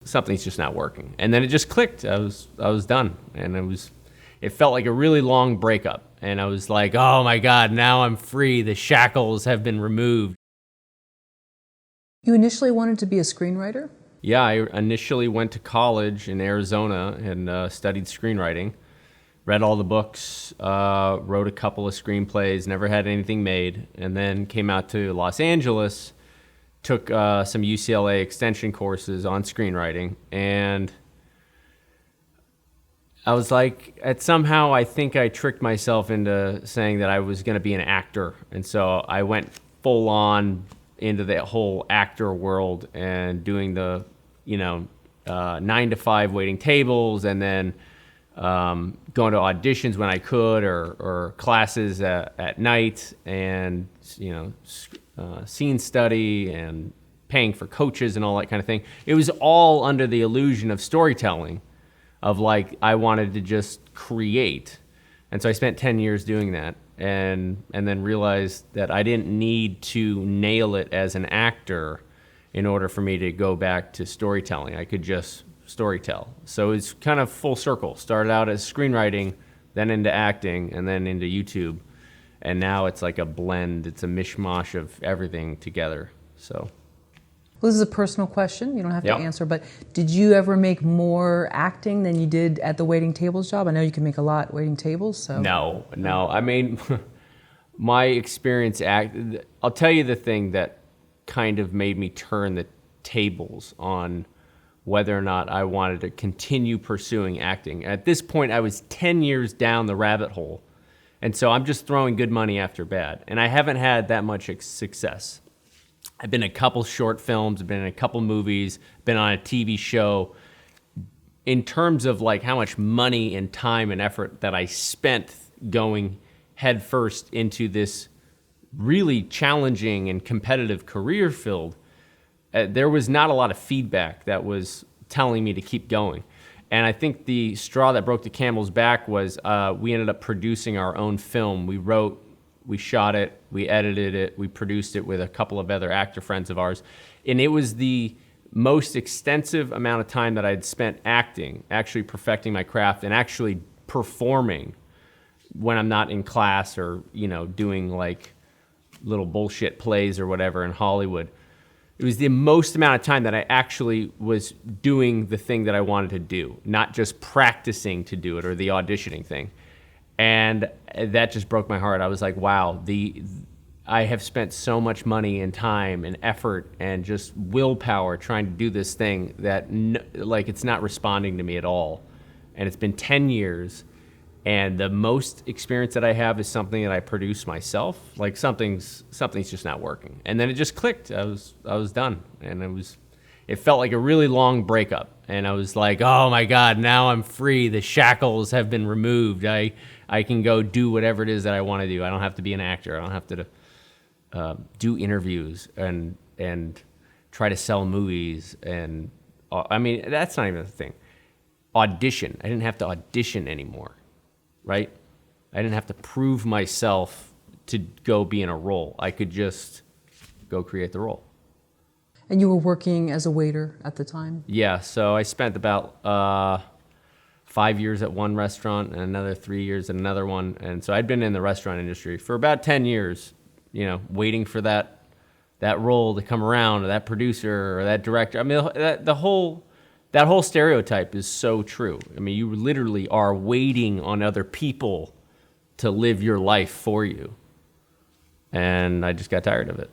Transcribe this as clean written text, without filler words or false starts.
something's just not working. And then it just clicked. I was done, and it felt like a really long breakup. And I was like, oh my God, now I'm free. The shackles have been removed. You initially wanted to be a screenwriter? Yeah, I initially went to college in Arizona and studied screenwriting. Read all the books, wrote a couple of screenplays, never had anything made, and then came out to Los Angeles, took some UCLA extension courses on screenwriting, and I was like, somehow I think I tricked myself into saying that I was going to be an actor, and so I went full on into the whole actor world and doing the 9 to 5 waiting tables, and then going to auditions when I could, or classes at night, and scene study and paying for coaches and all that kind of thing. It was all under the illusion of storytelling, of like I wanted to just create. And so I spent 10 years doing that, and then realized that I didn't need to nail it as an actor in order for me to go back to storytelling. I could just storytell. So it's kind of full circle. Started out as screenwriting, then into acting, and then into YouTube. And now it's like a blend. It's a mishmash of everything together. So. Well, this is a personal question. You don't have to Yep. answer, but did you ever make more acting than you did at the waiting tables job? I know you can make a lot waiting tables, so. No. I mean, my experience I'll tell you the thing that kind of made me turn the tables on whether or not I wanted to continue pursuing acting. At this point, I was 10 years down the rabbit hole, and so I'm just throwing good money after bad, and I haven't had that much success. I've been in a couple short films, I've been in a couple movies, been on a TV show. In terms of like how much money and time and effort that I spent going headfirst into this really challenging and competitive career field, there was not a lot of feedback that was telling me to keep going. And I think the straw that broke the camel's back was we ended up producing our own film. We wrote, we shot it, we edited it, we produced it with a couple of other actor friends of ours. And it was the most extensive amount of time that I'd spent acting, actually perfecting my craft and actually performing when I'm not in class or, doing like little bullshit plays or whatever in Hollywood. It was the most amount of time that I actually was doing the thing that I wanted to do, not just practicing to do it or the auditioning thing. And that just broke my heart. I was like, wow, I have spent so much money and time and effort and just willpower trying to do this thing that it's not responding to me at all. And it's been 10 years. And the most experience that I have is something that I produce myself. Like something's just not working. And then it just clicked. I was done. And it felt like a really long breakup. And I was like, oh my God, now I'm free. The shackles have been removed. I can go do whatever it is that I want to do. I don't have to be an actor. I don't have to do interviews and try to sell movies. And I mean, that's not even the thing. Audition. I didn't have to audition anymore. Right? I didn't have to prove myself to go be in a role. I could just go create the role. And you were working as a waiter at the time? Yeah, so I spent about 5 years at one restaurant and another 3 years at another one. And so I'd been in the restaurant industry for about 10 years, waiting for that role to come around, or that producer or that director. I mean, that whole stereotype is so true. I mean, you literally are waiting on other people to live your life for you. And I just got tired of it.